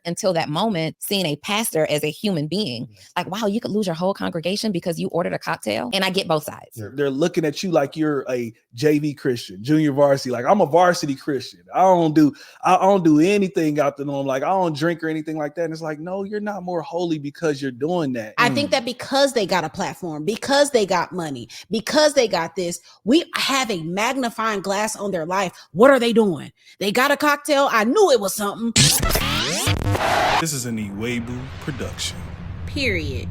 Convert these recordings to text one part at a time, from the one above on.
until that moment seeing a pastor as a human being. Like, wow, you could lose your whole congregation because you ordered a cocktail. And I get both sides. They're looking at you like you're a JV Christian, junior varsity. Like, I'm a varsity Christian. I don't do anything out the norm. Like, I don't drink or anything like that. And it's like, no, you're not more holy because you're doing that. I think that because they got a platform, because they got money, because they got this, we have a magnifying glass on their life. What are they doing? They got a cocktail. I knew it was something. This is an Iwegbu production. Period.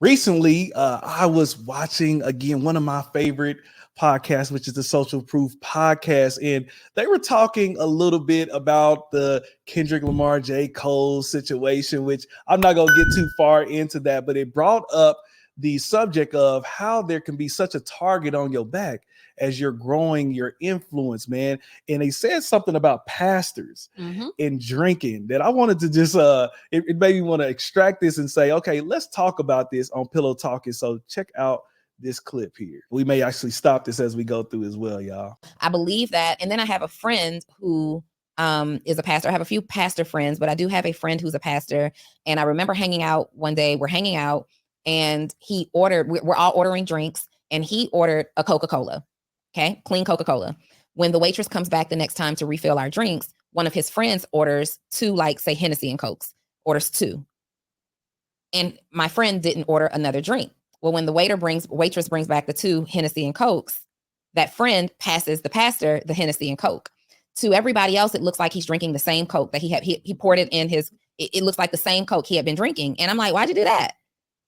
Recently, I was watching, again, one of my favorite podcasts, which is the Social Proof podcast. And they were talking a little bit about the Kendrick Lamar, J. Cole situation, which I'm not going to get too far into that, but it brought up the subject of how there can be such a target on your back as you're growing your influence, man. And they said something about pastors and drinking that I wanted to just, it made me want to extract this and say, okay, let's talk about this on Pillow Talking. So check out this clip here. We may actually stop this as we go through as well, y'all. I believe that. And then I have a friend who is a pastor. I have a few pastor friends, but I do have a friend who's a pastor. And I remember hanging out one day, we're hanging out and he ordered, we're all ordering drinks and he ordered a Coca-Cola. Okay, clean Coca-Cola. When the waitress comes back the next time to refill our drinks, one of his friends orders two, like say Hennessy and Cokes, orders two. And my friend didn't order another drink. Well, when the waitress brings back the two Hennessy and Cokes, that friend passes the pastor the Hennessy and Coke. To everybody else, it looks like he's drinking the same Coke that he poured it in his, it looks like the same Coke he had been drinking. And I'm like, why'd you do that?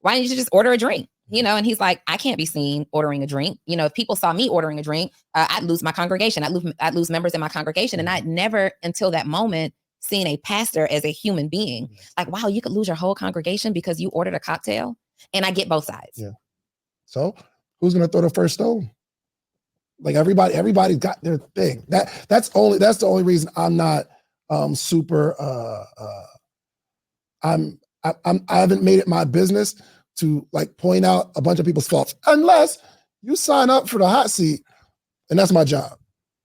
Why didn't you just order a drink? You know, and he's like, I can't be seen ordering a drink. You know, if people saw me ordering a drink, I'd lose my congregation. I'd lose members in my congregation. And I'd never, until that moment, seen a pastor as a human being. Like, wow, you could lose your whole congregation because you ordered a cocktail. And I get both sides. Yeah. So who's going to throw the first stone? Like everybody's got their thing. That's the only reason I'm not super. I haven't made it my business to like point out a bunch of people's faults, unless you sign up for the hot seat, and that's my job.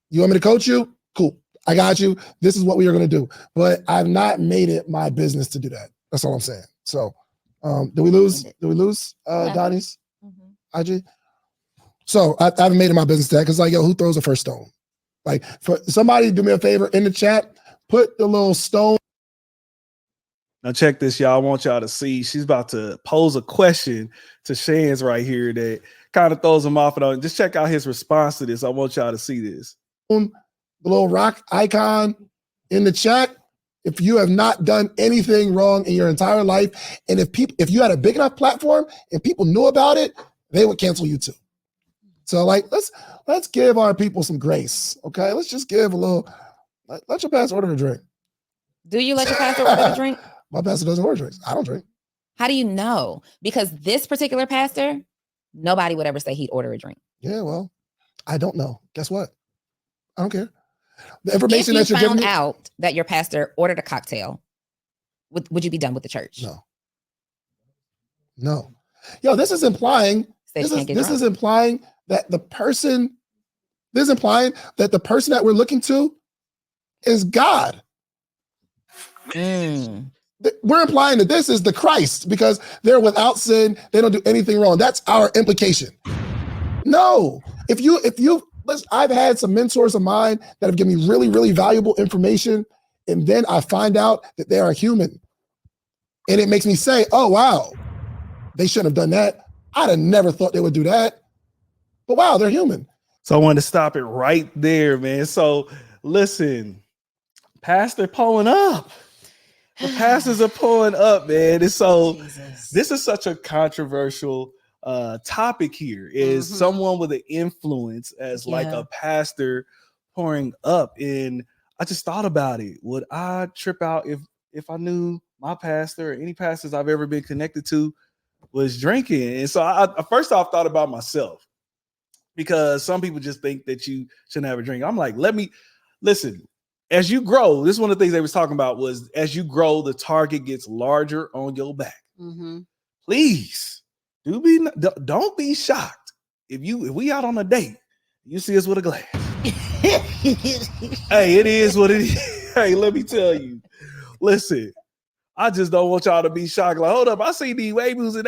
You want me to coach you? Cool, I got you. This is what we are going to do. But I've not made it my business to do that. That's all I'm saying. So, did we lose? Donnie's IG? So I haven't made it my business to that because like, yo, who throws the first stone? Like, for somebody, do me a favor in the chat, put the little stone. Now check this, y'all. I want y'all to see. She's about to pose a question to Shan's right here that kind of throws him off. And just check out his response to this. I want y'all to see this. The little rock icon in the chat. If you have not done anything wrong in your entire life, and if you had a big enough platform and people knew about it, they would cancel you too. So like, let's give our people some grace. Okay, let's just give a little. Let your pastor order a drink. Do you let your pastor order a drink? My pastor doesn't order drinks. I don't drink. How do you know? Because this particular pastor, nobody would ever say he'd order a drink. Yeah, well, I don't know. Guess what? I don't care. The information if that you're giving me. If you found out that your pastor ordered a cocktail, would you be done with the church? No. Yo, this is implying. This is implying that the person. This is implying that the person that we're looking to is God. We're implying that this is the Christ because they're without sin. They don't do anything wrong. That's our implication. No, I've had some mentors of mine that have given me really, really valuable information. And then I find out that they are human. And it makes me say, oh, wow, they shouldn't have done that. I'd have never thought they would do that. But wow, they're human. So I wanted to stop it right there, man. So listen, pastor pulling up. The pastors are pulling up, man. And so this is such a controversial topic here is someone with an influence as like a pastor pouring up. And I just thought about it. Would I trip out if I knew my pastor or any pastors I've ever been connected to was drinking? And so I first off thought about myself because some people just think that you shouldn't have a drink. I'm like, listen. As you grow, this is one of the things they was talking about was as you grow, the target gets larger on your back. Please don't be shocked if we out on a date, you see us with a glass. Hey, it is what it is. Hey, let me tell you. Listen, I just don't want y'all to be shocked. Like, hold up, I see the Iwegbus and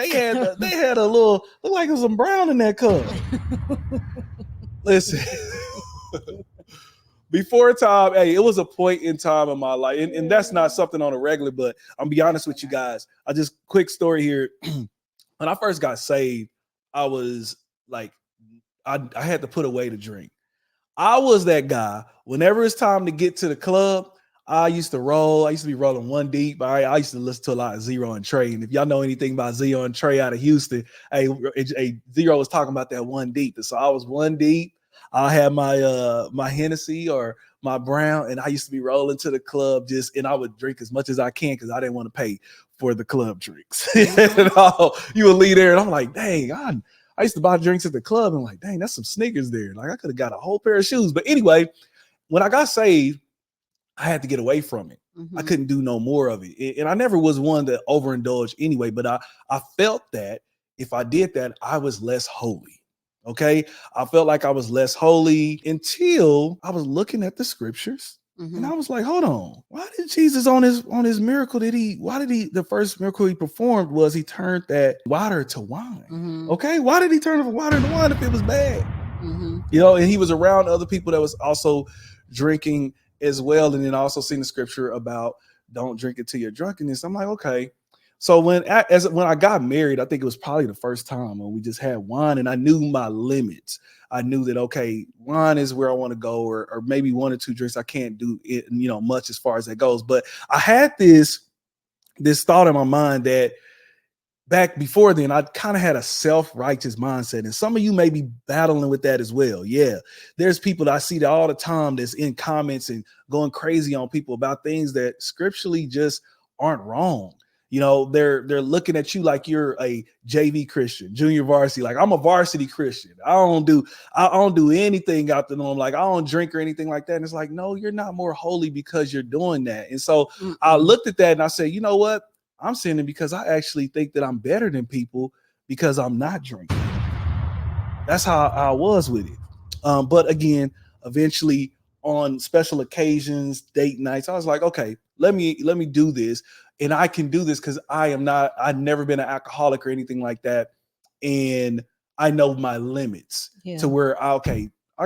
they had a little look like it was some brown in that cup. Listen, before time, hey, it was a point in time in my life, and that's not something on a regular. But I'm be honest with you guys. I just quick story here. When I first got saved, I was like, I had to put away the drink. I was that guy. Whenever it's time to get to the club, I used to roll. I used to be rolling one deep. I used to listen to a lot of Zero and Trey. And if y'all know anything about Zero and Trey out of Houston, hey, Zero was talking about that one deep. And so I was one deep. I had my Hennessy or my Brown, and I used to be rolling to the club and I would drink as much as I can because I didn't want to pay for the club drinks. And you would leave there, and I'm like, dang, I used to buy drinks at the club and like, dang, that's some sneakers there. Like I could have got a whole pair of shoes. But anyway, when I got saved, I had to get away from it. I couldn't do no more of it. And I never was one to overindulge anyway, but I felt that if I did that, I was less holy. Okay. I felt like I was less holy until I was looking at the scriptures. And I was like, hold on, why did Jesus on his miracle the first miracle he performed was he turned that water to wine. Okay. Why did he turn the water into wine if it was bad? You know, and he was around other people that was also drinking as well. And then also seen the scripture about don't drink it till you're drunkenness. I'm like, okay. So when I got married, I think it was probably the first time when we just had wine and I knew my limits. I knew that, okay, wine is where I want to go, or maybe one or two drinks. I can't do it, much as far as that goes. But I had this thought in my mind that back before then, I kind of had a self-righteous mindset. And some of you may be battling with that as well. Yeah, there's people that I see that all the time that's in comments and going crazy on people about things that scripturally just aren't wrong. You know, they're looking at you like you're a JV Christian, junior varsity. Like I'm a varsity Christian. I don't do anything out the norm. Like I don't drink or anything like that. And it's like, no, you're not more holy because you're doing that. And so I looked at that and I said, you know what? I'm sinning because I actually think that I'm better than people because I'm not drinking. That's how I was with it. But again, eventually on special occasions, date nights, I was like, okay, let me do this. And I can do this because I've never been an alcoholic or anything like that. And I know my limits to where, I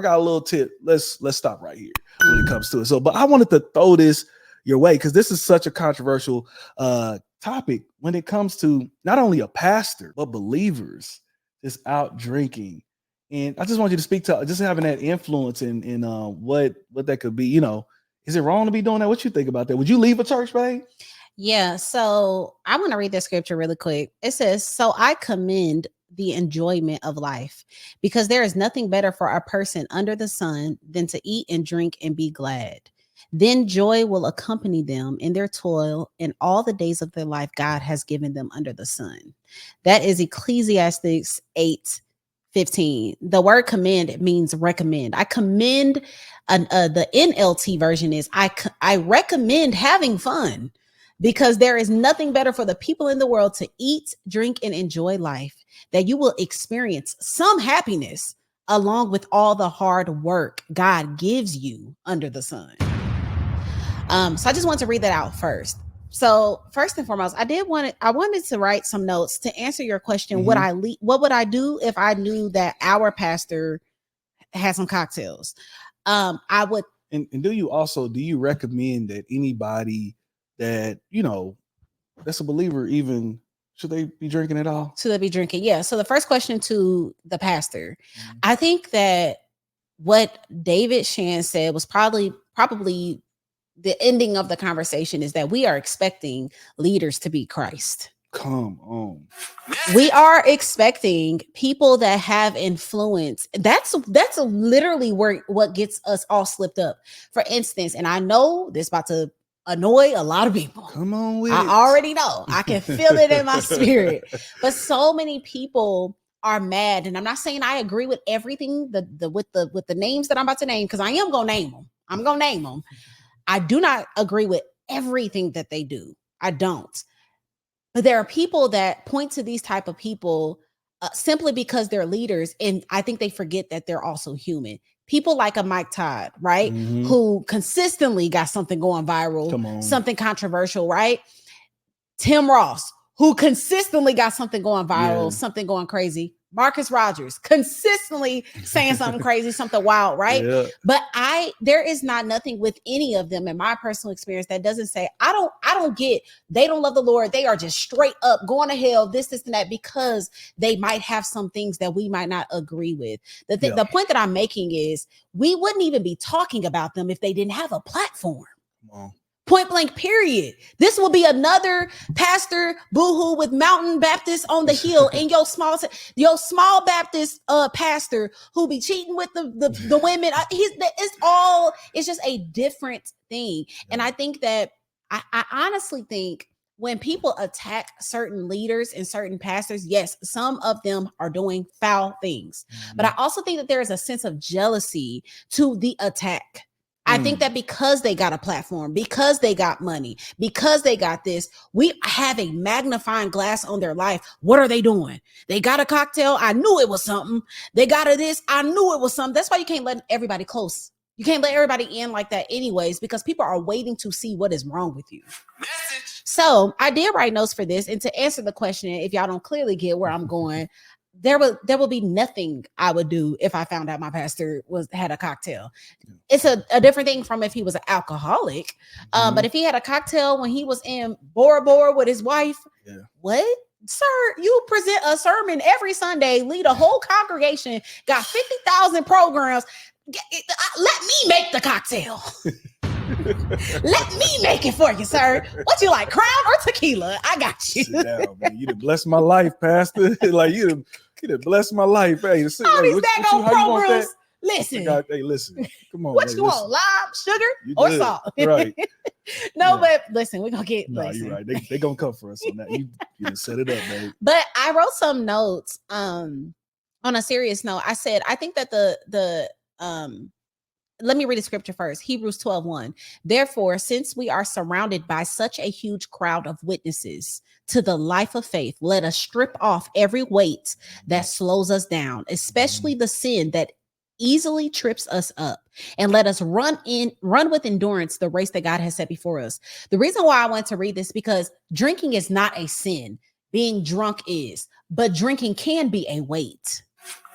got a little tip. Let's stop right here when it comes to it. So, but I wanted to throw this your way because this is such a controversial topic when it comes to not only a pastor, but believers just out drinking. And I just want you to speak to just having that influence in what that could be. You know, is it wrong to be doing that? What you think about that? Would you leave a church, babe? Yeah, so I want to read this scripture really quick. It says, so I commend the enjoyment of life because there is nothing better for a person under the sun than to eat and drink and be glad. Then joy will accompany them in their toil and all the days of their life God has given them under the sun. That is Ecclesiastes 8:15. The word commend means recommend. I commend, the NLT version is I recommend having fun. Because there is nothing better for the people in the world to eat, drink, and enjoy life, that you will experience some happiness along with all the hard work God gives you under the sun. So I just want to read that out first. So first and foremost, I wanted to write some notes to answer your question. What would I do if I knew that our pastor had some cocktails? I would. And do you recommend that anybody that, that's a believer, even should they be drinking at all? Should they be drinking? Yeah. So the first question to the pastor, I think that what David Shan said was probably the ending of the conversation is that we are expecting leaders to be Christ. Come on. We are expecting people that have influence. That's literally what gets us all slipped up. For instance, and I know this about to annoy a lot of people. Come on with I it. already know. I can feel it in my spirit. But so many people are mad, and I'm not saying I agree with everything with the names that I'm about to name, because I am gonna name them. I'm gonna name them. I do not agree with everything that they do. I don't. But there are people that point to these type of people simply because they're leaders, and I think they forget that they're also human. people like a Mike Todd, right? Mhm. Who consistently got something going viral, something controversial, right? Tim Ross, who consistently got something going viral, something going crazy. Marcus Rogers, consistently saying something crazy, something wild, right? Yeah. But there is not nothing with any of them in my personal experience that doesn't say, I don't get, they don't love the Lord. They are just straight up going to hell, this, and that, because they might have some things that we might not agree with. The point that I'm making is we wouldn't even be talking about them if they didn't have a platform. Come on. Point blank, period. This will be another pastor boohoo with Mountain Baptist on the hill and your small Baptist pastor who be cheating with the women. It's just a different thing. And I think that I honestly think when people attack certain leaders and certain pastors, yes, some of them are doing foul things. But I also think that there is a sense of jealousy to the attack. I think that because they got a platform, because they got money, because they got this, we have a magnifying glass on their life. What are they doing? They got a cocktail. I knew it was something. They got a this. I knew it was something. That's why you can't let everybody close. You can't let everybody in like that anyways, because people are waiting to see what is wrong with you. Message. So I did write notes for this. And to answer the question, if y'all don't clearly get where I'm going, there will be nothing I would do if I found out my pastor had a cocktail. It's a different thing from if he was an alcoholic. But if he had a cocktail when he was in Bora Bora with his wife, what? Sir, you present a sermon every Sunday, lead a whole congregation, got 50,000 programs. Let me make the cocktail. Let me make it for you, sir. What you like, Crown or tequila? I got you. Sit down, man. You done blessed my life, Pastor. Like you done blessed my life. Hey, all these daggone programs. Listen. Hey, listen. Come on. What you want? Lime, sugar, or salt? Right. No, but listen, we're gonna get. No, you're right. They gonna come for us on that. You done set it up, babe. But I wrote some notes. On a serious note, I said I think that let me read the scripture first. Hebrews 12:1. Therefore, since we are surrounded by such a huge crowd of witnesses to the life of faith, let us strip off every weight that slows us down, especially the sin that easily trips us up, and let us run with endurance the race that God has set before us. The reason why I want to read this, because drinking is not a sin. Being drunk is, but drinking can be a weight.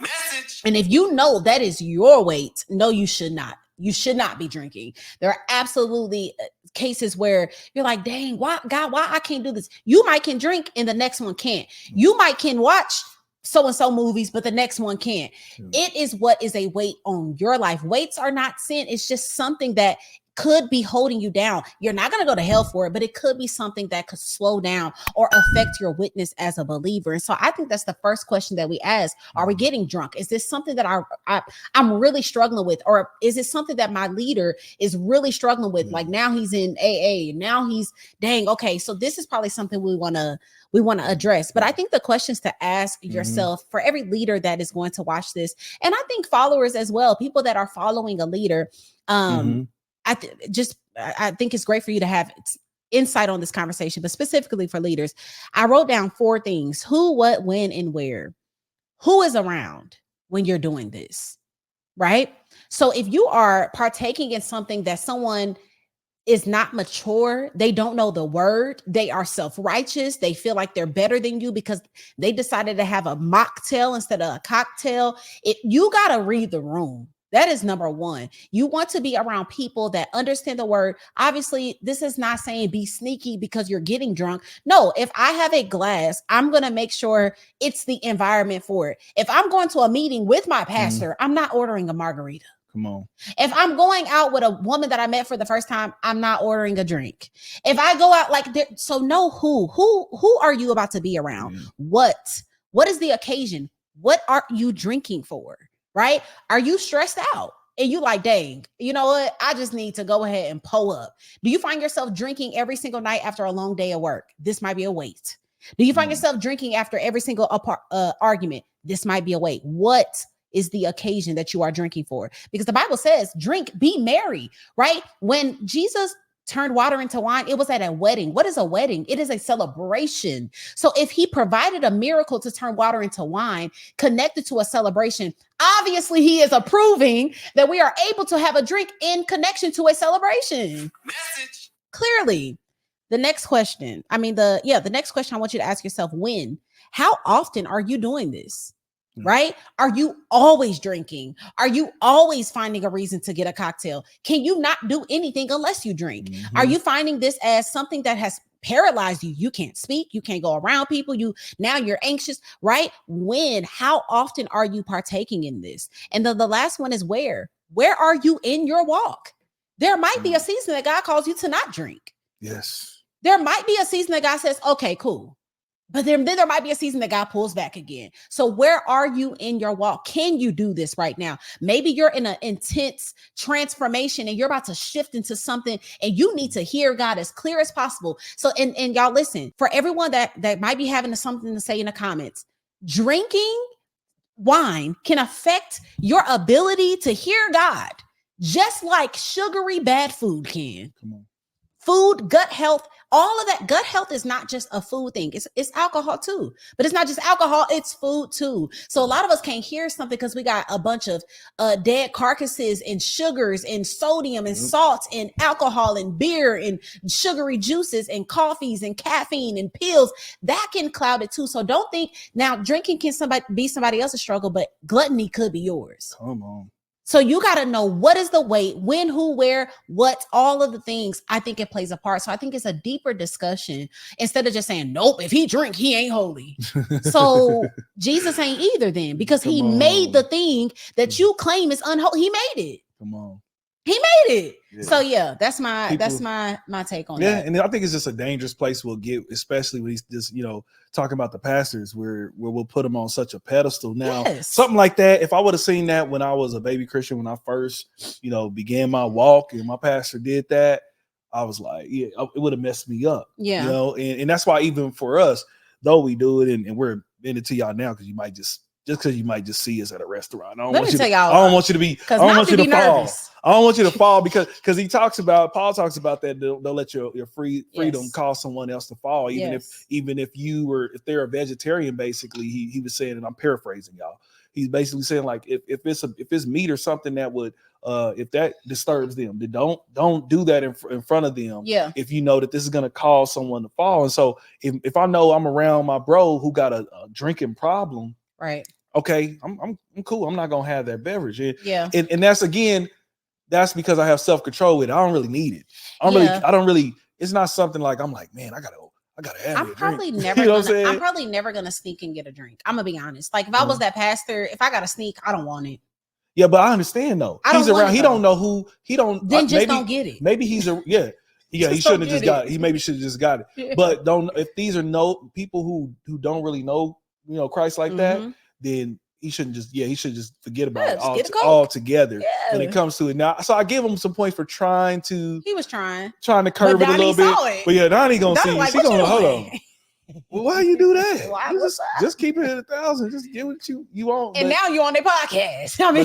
Message. And if you know that is your weight, no, you should not. You should not be drinking. There are absolutely cases where you're like, dang, why I can't do this? You might can drink and the next one can't. You might can watch so-and-so movies, but the next one can't. It is what is a weight on your life. Weights are not sin. It's just something that could be holding you down. You're not going to go to hell for it, but it could be something that could slow down or affect your witness as a believer. And so I think that's the first question that we ask. Are we getting drunk? Is this something that I'm really struggling with? Or is it something that my leader is really struggling with? Like now he's in AA, now he's okay. So this is probably something we want to address. But I think the questions to ask yourself for every leader that is going to watch this, and I think followers as well, people that are following a leader, I think it's great for you to have insight on this conversation, but specifically for leaders, I wrote down 4 things: who, what, when, and where. Who is around when you're doing this, right? So if you are partaking in something that someone is not mature, they don't know the word, they are self-righteous, they feel like they're better than you because they decided to have a mocktail instead of a cocktail, you got to read the room. That is number one. You want to be around people that understand the word. Obviously, this is not saying be sneaky because you're getting drunk. No, if I have a glass, I'm going to make sure it's the environment for it. If I'm going to a meeting with my pastor, I'm not ordering a margarita. Come on. If I'm going out with a woman that I met for the first time, I'm not ordering a drink. If I go out so know who are you about to be around? What is the occasion? What are you drinking for? Right? Are you stressed out? And you like, dang, you know what? I just need to go ahead and pull up. Do you find yourself drinking every single night after a long day of work? This might be a weight. Do you find yourself drinking after every single argument? This might be a weight. What is the occasion that you are drinking for? Because the Bible says, drink, be merry, right? When Jesus turned water into wine. It was at a wedding. What is a wedding? It is a celebration. So if he provided a miracle to turn water into wine connected to a celebration, obviously he is approving that we are able to have a drink in connection to a celebration. Message. Clearly. The next question. The next question I want you to ask yourself, when? How often are you doing this? Right? Are you always drinking? Are you always finding a reason to get a cocktail? Can you not do anything unless you drink? Are you finding this as something that has paralyzed you? You can't speak, you can't go around people, now you're anxious, right? When? How often are you partaking in this? And the last one is where? Where are you in your walk? There might be a season that God calls you to not drink. Yes. There might be a season that God says, okay, cool. But then there might be a season that God pulls back again. So where are you in your walk? Can you do this right now? Maybe you're in an intense transformation and you're about to shift into something and you need to hear God as clear as possible. So, and y'all listen, for everyone that might be having something to say in the comments, drinking wine can affect your ability to hear God, just like sugary bad food can. Come on. Food, gut health, all of that. Gut health is not just a food thing. It's alcohol too, but it's not just alcohol, it's food too. So a lot of us can't hear something because we got a bunch of dead carcasses and sugars and sodium and salts and alcohol and beer and sugary juices and coffees and caffeine and pills. That can cloud it too. So don't think now drinking can be somebody else's struggle, but gluttony could be yours. Come on. So you got to know what is the weight, when, who, where, what, all of the things. I think it plays a part. So I think it's a deeper discussion instead of just saying, nope, if he drink, he ain't holy. So Jesus ain't either then, because he made the thing that you claim is unholy. He made it. Come on. He made it. Yeah. So yeah, that's my take on that. Yeah, and I think it's just a dangerous place we'll get, especially when he's just, talking about the pastors where we'll put them on such a pedestal. Now, something like that, if I would have seen that when I was a baby Christian, when I first, began my walk and my pastor did that, I was like, yeah, it would have messed me up. Yeah. And that's why even for us, though we do it and we're in it to y'all now, because you might just because you might just see us at a restaurant. I don't want you to be I don't want you to fall. I don't want you to fall because Paul talks about that. They'll let your freedom cause someone else to fall, even if they're a vegetarian. Basically, he was saying, and I'm paraphrasing y'all. He's basically saying, like, if it's meat or something that would if that disturbs them, then don't do that in front of them. Yeah. If you know that this is gonna cause someone to fall. And so if I know I'm around my bro who got a drinking problem, right? Okay, I'm cool. I'm not gonna have that beverage. And that's because I have self-control with it. I don't really need it. I don't really. It's not something like I'm like, man, I gotta have I'm it. probably never I'm probably never gonna sneak and get a drink. I'm gonna be honest. Like if I was that pastor, if I gotta sneak, I don't want it. Yeah, but I understand though. He's around. He don't know who. He don't. Then just don't get it. Maybe he's a yeah. Yeah, he shouldn't have just got it. He maybe should have just got it. Yeah. But if these are people who don't really know Christ like that, then he shouldn't just he should just forget about it altogether when it comes to it. Now, so I give him some points for trying to curb it a little bit. But yeah, Donnie gonna see. She gonna hold on. Well, why you do that? Just keep it at 1,000. Just get what you want. And now you're on their podcast. I mean,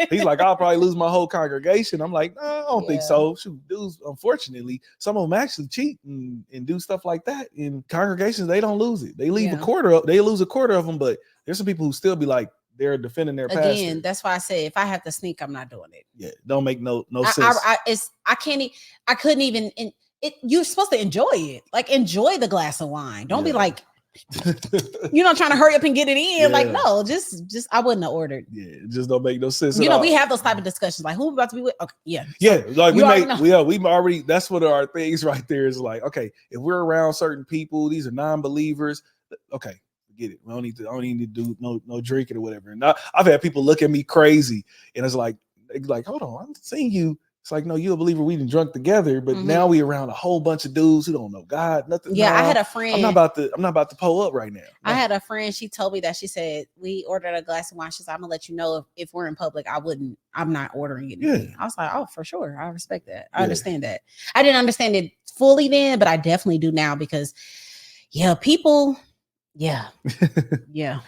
he's like, I'll probably lose my whole congregation. I'm like, no, I don't think so. Shoot, dudes, unfortunately, some of them actually cheat and do stuff like that. In congregations, they don't lose it. They leave a quarter of. They lose a quarter of them, but there's some people who still be like, they're defending their pastor. Again, that's why I say if I have to sneak, I'm not doing it. Yeah, don't make no sense. I couldn't even. You're supposed to enjoy it. Like enjoy the glass of wine. Don't be like, trying to hurry up and get it in. Like no, just I wouldn't have ordered. Yeah, it just don't make no sense. We have those type of discussions. Like who we about to be with? Okay, yeah. Like we've already. That's what our things right there is like. Okay, if we're around certain people, these are non-believers. Okay. Get it. I don't need to do no drinking or whatever. And I've had people look at me crazy, and it's like, hold on, I'm seeing you. It's like, no, you're a believer. We done drunk together, but now we around a whole bunch of dudes who don't know God, nothing. Yeah, I had a friend. I'm not about to pull up right now. No. I had a friend. She told me that she said we ordered a glass of wine. She said, I'm gonna let you know if we're in public. I'm not ordering it. Yeah. I was like, oh, for sure. I respect that. I understand that. I didn't understand it fully then, but I definitely do now because, people. Yeah. Yeah.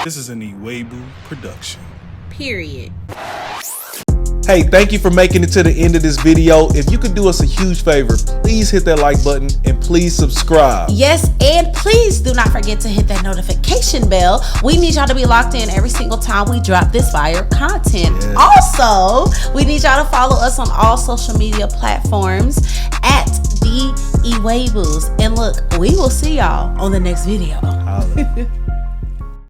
This is an Iwegbu production. Period. Hey, thank you for making it to the end of this video. If you could do us a huge favor, please hit that like button and please subscribe. Yes, and please do not forget to hit that notification bell. We need y'all to be locked in every single time we drop this fire content. Yes. Also, we need y'all to follow us on all social media platforms at the Iwegbus. And look, we will see y'all on the next video.